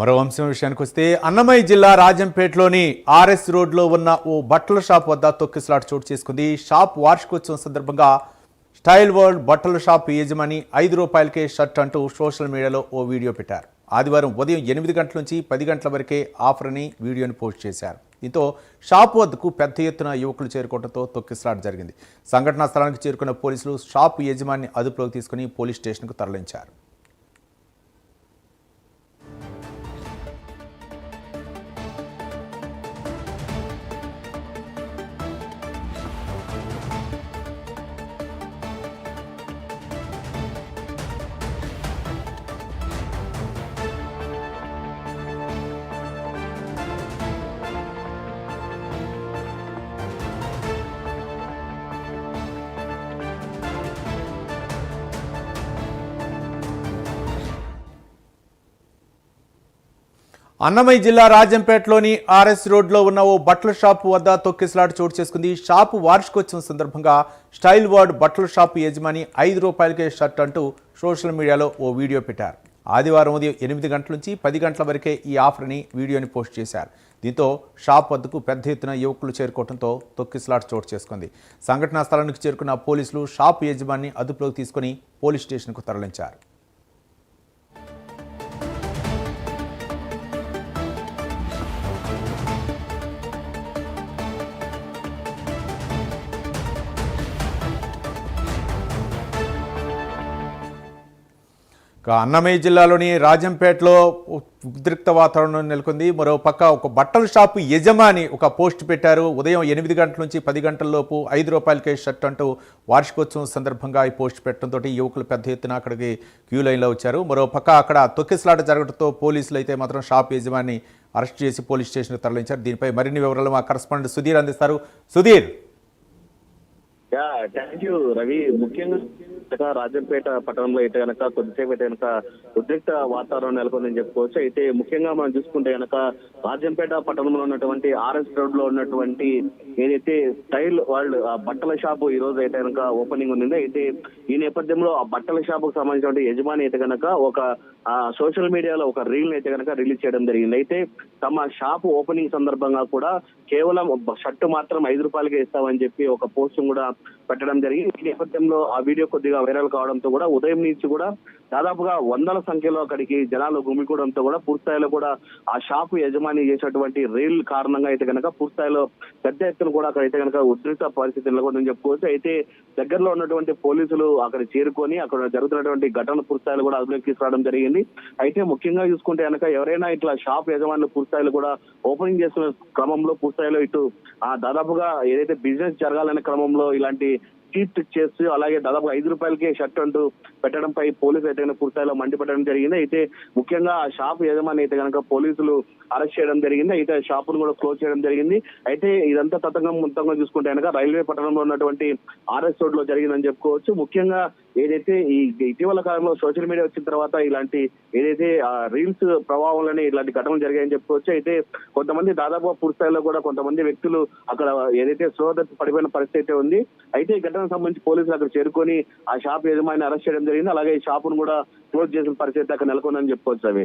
మరో అంశం విషయానికి వస్తే అన్నమయ్య జిల్లా రాజంపేటలోని ఆర్ఎస్ రోడ్లో ఉన్న ఓ బట్టల షాప్ వద్ద తొక్కిసలాట చోటు చేసుకుంది. షాప్ వార్షికోత్సవం సందర్భంగా స్టైల్ వరల్డ్ బట్టల షాప్ యజమాని ₹5కే షర్ట్ అంటూ సోషల్ మీడియాలో ఓ వీడియో పెట్టారు. ఆదివారం ఉదయం 8 గంటల నుంచి 10 గంటల వరకే ఆఫర్ అని వీడియోని పోస్ట్ చేశారు. దీంతో షాప్ వద్దకు పెద్ద ఎత్తున యువకులు చేరుకోవడంతో తొక్కిసలాట జరిగింది. సంఘటనా స్థలానికి చేరుకున్న పోలీసులు షాప్ యజమాని అదుపులోకి తీసుకుని పోలీస్ స్టేషన్కు తరలించారు. అన్నమయ్య జిల్లా రాజంపేటలోని ఆర్ఎస్ రోడ్లో ఉన్న ఓ బట్టల షాపు వద్ద తొక్కిసలాట చోటు చేసుకుంది. షాపు వార్షికోత్సవం సందర్భంగా స్టైల్ వరల్డ్ బట్టల షాపు యజమాని ₹5కే షర్ట్ అంటూ సోషల్ మీడియాలో ఓ వీడియో పెట్టారు. ఆదివారం ఉదయం 8 గంటల నుంచి 10 గంటల వరకే ఈ ఆఫర్ అని వీడియోని పోస్ట్ చేశారు. దీంతో షాప్ వద్దకు పెద్ద ఎత్తున యువకులు చేరుకోవడంతో తొక్కిసలాట చోటు చేసుకుంది. సంఘటనా స్థలానికి చేరుకున్న పోలీసులు షాపు యజమాని అదుపులోకి తీసుకుని పోలీస్ స్టేషన్కు తరలించారు. అన్నమయ్య జిల్లాలోని రాజంపేటలో ఉద్రిక్త వాతావరణం నెలకొంది. మరో పక్క ఒక బట్టల షాపు యజమాని ఒక పోస్ట్ పెట్టారు. ఉదయం 8 గంటల నుంచి 10 గంటల లోపు ₹5కే షర్ట్ అంటూ వార్షికోత్సవం సందర్భంగా ఈ పోస్ట్ పెట్టడంతో యువకులు పెద్ద ఎత్తున అక్కడికి క్యూ లైన్లో వచ్చారు. మరో పక్క అక్కడ తొక్కిసలాట జరగడంతో పోలీసులు అయితే మాత్రం షాప్ యజమాని అరెస్ట్ చేసి పోలీస్ స్టేషన్కి తరలించారు. దీనిపై మరిన్ని వివరాలు మా కరెస్పాండెంట్ సుధీర్ అందిస్తారు. సుధీర్. Thank you Ravi. ముఖ్యంగా రాజంపేట పట్టణంలో అయితే కనుక కొద్దిసేపు అయితే కనుక ఉద్రిక్త వాతావరణం నెలకొందని చెప్పుకోవచ్చు. అయితే ముఖ్యంగా మనం చూసుకుంటే కనుక రాజంపేట పట్టణంలో ఉన్నటువంటి ఆర్ఎస్ రోడ్ లో ఉన్నటువంటి ఏదైతే స్టైల్ వరల్డ్ బట్టల షాపు ఈ రోజు అయితే కనుక ఓపెనింగ్ ఉంది. అయితే ఈ నేపథ్యంలో ఆ బట్టల షాపుకు సంబంధించిన యజమాని అయితే కనుక ఒక సోషల్ మీడియాలో ఒక రీల్ అయితే కనుక రిలీజ్ చేయడం జరిగింది. అయితే తమ షాపు ఓపెనింగ్ సందర్భంగా కూడా కేవలం షర్ట్ మాత్రం ₹5కే ఇస్తామని చెప్పి ఒక పోస్ట్ కూడా పెట్టడం జరిగింది. ఈ నేపథ్యంలో ఆ వీడియో కొద్దిగా వైరల్ కావడంతో కూడా ఉదయం నుంచి కూడా దాదాపుగా వందల సంఖ్యలో అక్కడికి జనాలు గుమికూడంతో కూడా పూర్తిస్థాయిలో కూడా ఆ షాపు యజమాని చేసినటువంటి రీల్ కారణంగా అయితే కనుక పూర్తిస్థాయిలో పెద్ద ఎత్తున కూడా అక్కడైతే కనుక ఉద్రిక్త పరిస్థితి నెలకొందని చెప్పుకోవచ్చు. అయితే దగ్గరలో ఉన్నటువంటి పోలీసులు అక్కడ చేరుకొని అక్కడ జరుగుతున్నటువంటి ఘటన పూర్తిస్థాయిలో కూడా అదుపులోకి తీసుకురావడం జరిగింది. అయితే ముఖ్యంగా చూసుకుంటే కనుక ఎవరైనా ఇట్లా షాప్ యజమానులు పూర్తిస్థాయిలో కూడా ఓపెనింగ్ చేస్తున్న క్రమంలో పూర్తిస్థాయిలో ఇటు దాదాపుగా ఏదైతే బిజినెస్ జరగాలనే క్రమంలో ఇలాంటి చీట్ చేస్తూ అలాగే దాదాపు ₹5కే షర్ట్ అంటూ పెట్టడంపై పోలీసులు అయితే పూర్తిస్థాయిలో మండిపడడం జరిగింది. అయితే ముఖ్యంగా ఆ షాప్ యజమాని అయితే కనుక పోలీసులు అరెస్ట్ చేయడం జరిగింది. అయితే షాపును కూడా క్లోజ్ చేయడం జరిగింది. అయితే ఇదంతా తతంగం మొత్తంగా చూసుకుంటే కనుక రైల్వే పట్టణంలో ఉన్నటువంటి ఆర్ఎస్ రోడ్ లో జరిగిందని చెప్పుకోవచ్చు. ముఖ్యంగా ఏదైతే ఈ ఇటీవల కాలంలో సోషల్ మీడియా వచ్చిన తర్వాత ఇలాంటి ఏదైతే రీల్స్ ప్రభావంలోనే ఇలాంటి ఘటనలు జరిగాయని చెప్పుకోవచ్చు. అయితే కొంతమంది దాదాపు పూర్తిస్థాయిలో కూడా కొంతమంది వ్యక్తులు అక్కడ ఏదైతే సోదర పడిపోయిన పరిస్థితి అయితే ఉంది. అయితే ఈ ఘటనకు సంబంధించి పోలీసులు అక్కడ చేరుకొని ఆ షాప్ యజమాని అరెస్ట్ చేయడం జరిగింది. అలాగే ఈ షాపును కూడా క్లోజ్ చేసిన పరిస్థితి అక్కడ నెలకొందని చెప్పుకోవచ్చు అవి.